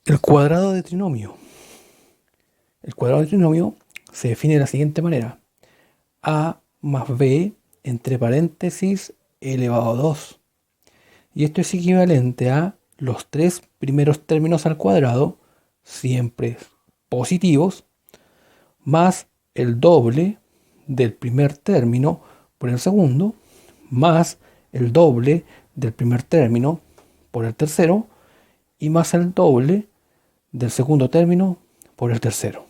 El cuadrado de trinomio. El cuadrado de trinomio se define de la siguiente manera. A más b entre paréntesis elevado a 2. Y esto es equivalente a los tres primeros términos al cuadrado, siempre positivos, más el doble del primer término por el segundo, más el doble del primer término por el tercero, y más el doble del segundo término por el tercero.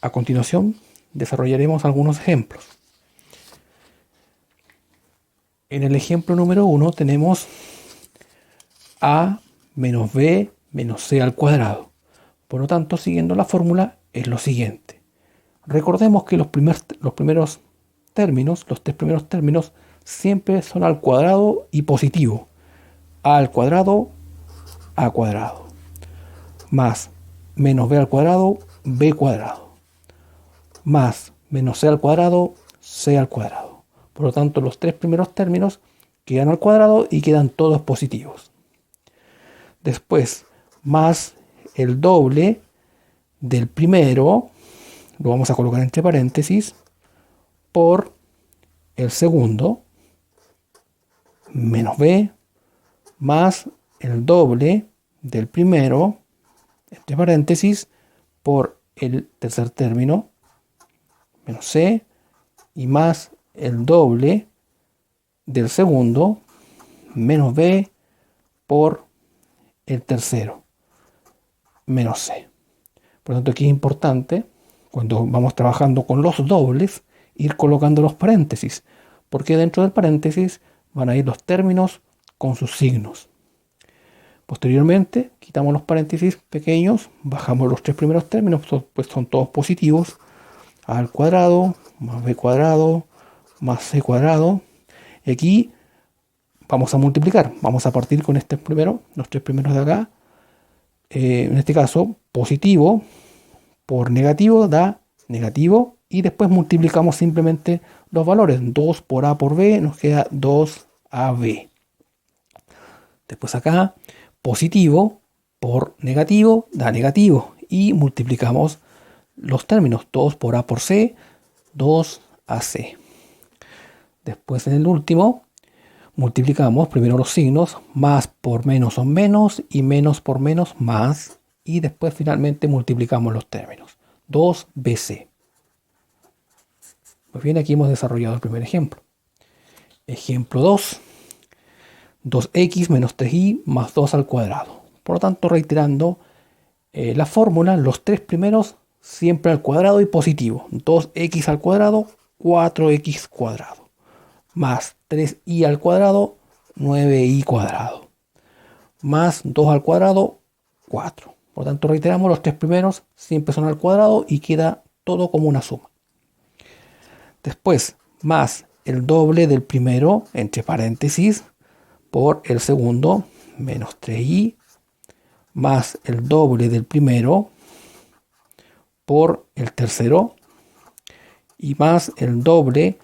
A continuación, desarrollaremos algunos ejemplos. En el ejemplo número 1 tenemos a menos b menos c al cuadrado. Por lo tanto, siguiendo la fórmula, es lo siguiente. Recordemos que los primeros términos, los tres primeros términos, siempre son al cuadrado y positivo. A al cuadrado, a cuadrado. Más menos b al cuadrado, b cuadrado. Más menos c al cuadrado, c al cuadrado. Por lo tanto, los tres primeros términos quedan al cuadrado y quedan todos positivos. Después, más el doble del primero, lo vamos a colocar entre paréntesis, por el segundo, menos b, más el doble del primero, entre paréntesis, por el tercer término, menos c, y más el doble del segundo, menos b, por el tercero, menos c. Por lo tanto, aquí es importante, cuando vamos trabajando con los dobles, ir colocando los paréntesis, porque dentro del paréntesis van a ir los términos con sus signos. Posteriormente, quitamos los paréntesis pequeños, bajamos los tres primeros términos, pues son todos positivos. A al cuadrado, más b cuadrado, más c cuadrado. Y aquí vamos a multiplicar. Vamos a partir con este primero, los tres primeros de acá. En este caso, positivo por negativo da negativo. Y después multiplicamos simplemente los valores. 2 por a por b nos queda 2ab. Después acá, positivo por negativo da negativo. Y multiplicamos los términos. 2 por a por c, 2ac. Después en el último, multiplicamos primero los signos. Más por menos son menos y menos por menos más. Y después finalmente multiplicamos los términos. 2bc. Pues bien, aquí hemos desarrollado el primer ejemplo. Ejemplo 2. 2x menos 3y más 2 al cuadrado. Por lo tanto, reiterando la fórmula, los tres primeros siempre al cuadrado y positivo. 2x al cuadrado, 4x cuadrado. Más 3y al cuadrado, 9y cuadrado. Más 2 al cuadrado, 4. Por lo tanto, reiteramos, los tres primeros siempre son al cuadrado y queda todo como una suma. Después, más el doble del primero, entre paréntesis, por el segundo, menos 3y, más el doble del primero, por el tercero, y más el doble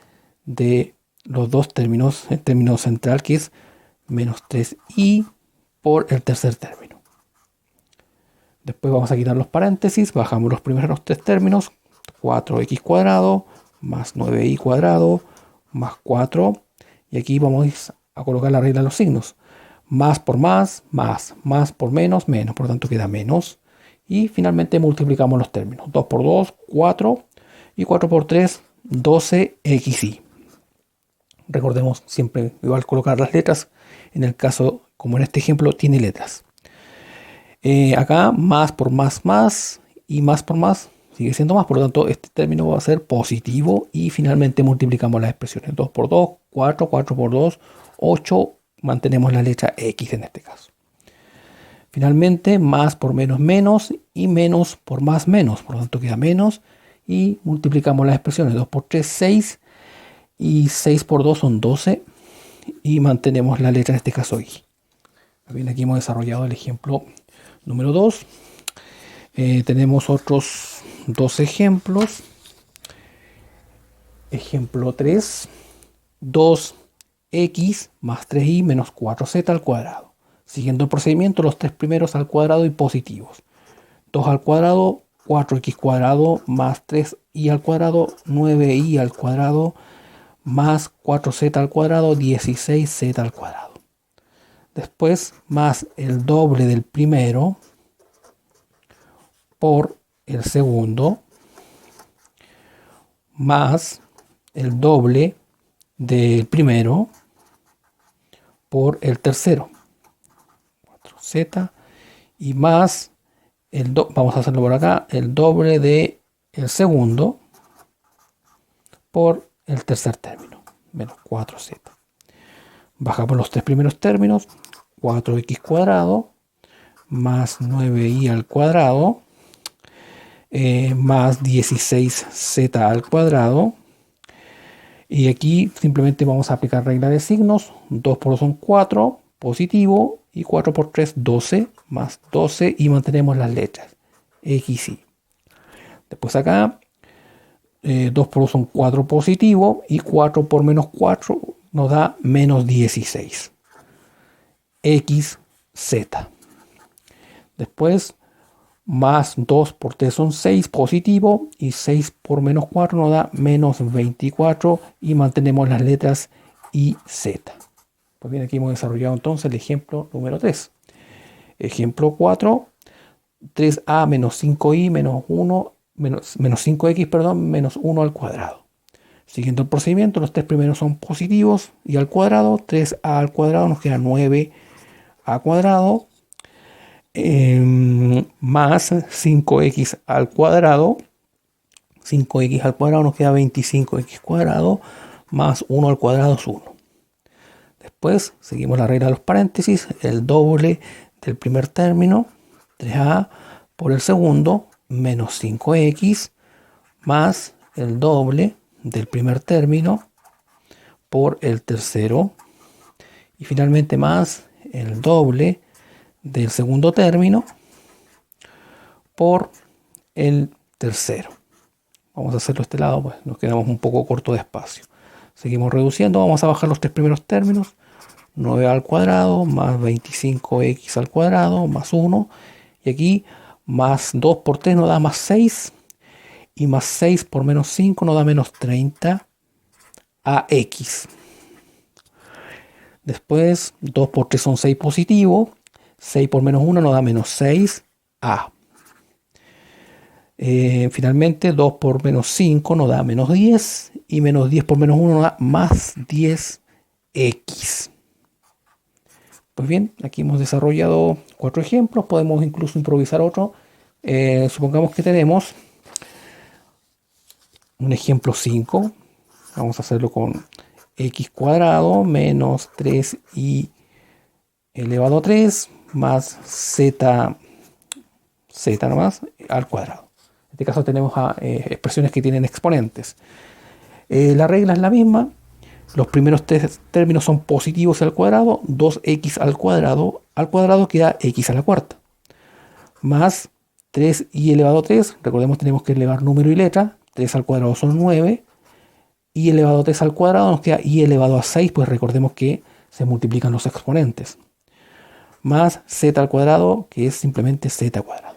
de los dos términos, el término central que es menos 3y por el tercer término. Después vamos a quitar los paréntesis, bajamos los primeros tres términos, 4x cuadrado, más 9y cuadrado, más 4, y aquí vamos a colocar la regla de los signos. Más por más por menos, menos, por lo tanto queda menos. Y finalmente multiplicamos los términos. 2 por 2, 4, y 4 por 3, 12xy. Recordemos siempre igual colocar las letras. En el caso, como en este ejemplo, tiene letras. Acá más por más y más por más sigue siendo más, por lo tanto este término va a ser positivo y finalmente multiplicamos las expresiones. 2 por 2, 4, 4 por 2, 8, mantenemos la letra X en este caso. Finalmente más por menos menos y menos por más menos, por lo tanto queda menos y multiplicamos las expresiones. 2 por 3, 6 y 6 por 2 son 12 y mantenemos la letra en este caso Y. Bien, aquí hemos desarrollado el ejemplo número 2. Tenemos otros dos ejemplos. Ejemplo 3. 2x más 3y menos 4z al cuadrado. Siguiendo el procedimiento, los tres primeros al cuadrado y positivos. 2 al cuadrado, 4x cuadrado más 3y al cuadrado, 9y al cuadrado más 4z al cuadrado, 16z al cuadrado. Después más el doble del primero por el segundo más el doble del primero por el tercero, 4z, y más vamos a hacerlo por acá, el doble de el segundo por el tercer término, menos 4z. Bajamos los tres primeros términos, 4x cuadrado más 9y al cuadrado más 16z al cuadrado. Y aquí simplemente vamos a aplicar regla de signos. 2 por 2 son 4, positivo, y 4 por 3, 12, más 12, y mantenemos las letras X, Y. Después acá, 2 por 2 son 4, positivo, y 4 por menos 4 nos da menos 16. X, Z. Después, más 2 por 3 son 6, positivo, y 6 por menos 4 nos da menos 24, y mantenemos las letras Y, Z. Pues bien, aquí hemos desarrollado entonces el ejemplo número 3. Ejemplo 4, 3a menos 5y menos 1, menos 5x, perdón, menos 1 al cuadrado. Siguiendo el procedimiento, los tres primeros son positivos y al cuadrado, 3a al cuadrado nos queda 9a cuadrado, más 5x al cuadrado. 5x al cuadrado nos queda 25x cuadrado, más 1 al cuadrado es 1. Después seguimos la regla de los paréntesis, el doble del primer término, 3a por el segundo, menos 5x, más el doble del primer término por el tercero, y finalmente más el doble del segundo término por el tercero. Vamos a hacerlo de este lado, pues nos quedamos un poco corto de espacio. Seguimos reduciendo, vamos a bajar los tres primeros términos. 9 al cuadrado más 25x al cuadrado más 1. Y aquí más 2 por 3 nos da más 6. Y más 6 por menos 5 nos da menos 30 ax. Después 2 por 3 son 6 positivo. 6 por menos 1 nos da menos 6a. Finalmente 2 por menos 5 nos da menos 10. Y menos 10 por menos 1 nos da más 10x. Pues bien, aquí hemos desarrollado 4 ejemplos. Podemos incluso improvisar otro. Supongamos que tenemos un ejemplo 5. Vamos a hacerlo con x cuadrado menos 3y elevado a 3 más z nomás al cuadrado. En este caso tenemos expresiones que tienen exponentes. La regla es la misma. Los primeros tres términos son positivos al cuadrado. 2x al cuadrado queda x a la cuarta. Más 3y elevado a 3. Recordemos, tenemos que elevar número y letra. 3 al cuadrado son 9. Y elevado a 3 al cuadrado nos queda y elevado a 6. Pues recordemos que se multiplican los exponentes. Más z al cuadrado, que es simplemente z cuadrado.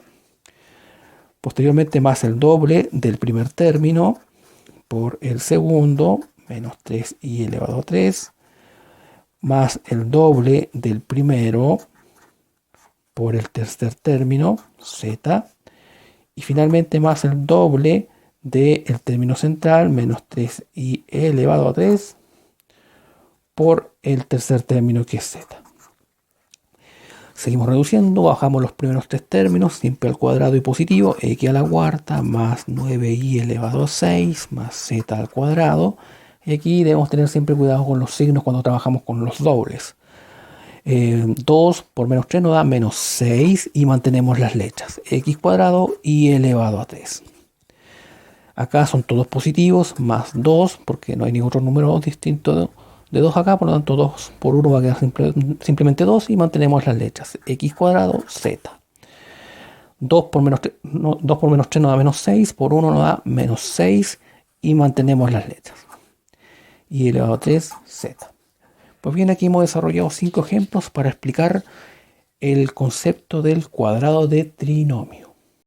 Posteriormente más el doble del primer término por el segundo, menos 3y elevado a 3, más el doble del primero por el tercer término, z, y finalmente más el doble del término central, menos 3y elevado a 3, por el tercer término, que es z. Seguimos reduciendo, bajamos los primeros tres términos, siempre al cuadrado y positivo, x a la cuarta, más 9y elevado a 6, más z al cuadrado. Y aquí debemos tener siempre cuidado con los signos cuando trabajamos con los dobles. 2 por menos 3 nos da menos 6 y mantenemos las letras, x cuadrado y elevado a 3. Acá son todos positivos, más 2, porque no hay ningún otro número distinto de 2 acá, por lo tanto 2 por 1 va a quedar simplemente 2 y mantenemos las letras x cuadrado, z. 2 por menos 3 nos da menos 6, por 1 nos da menos 6 y mantenemos las letras. Y elevado a 3, z. Pues bien, aquí hemos desarrollado 5 ejemplos para explicar el concepto del cuadrado de trinomio.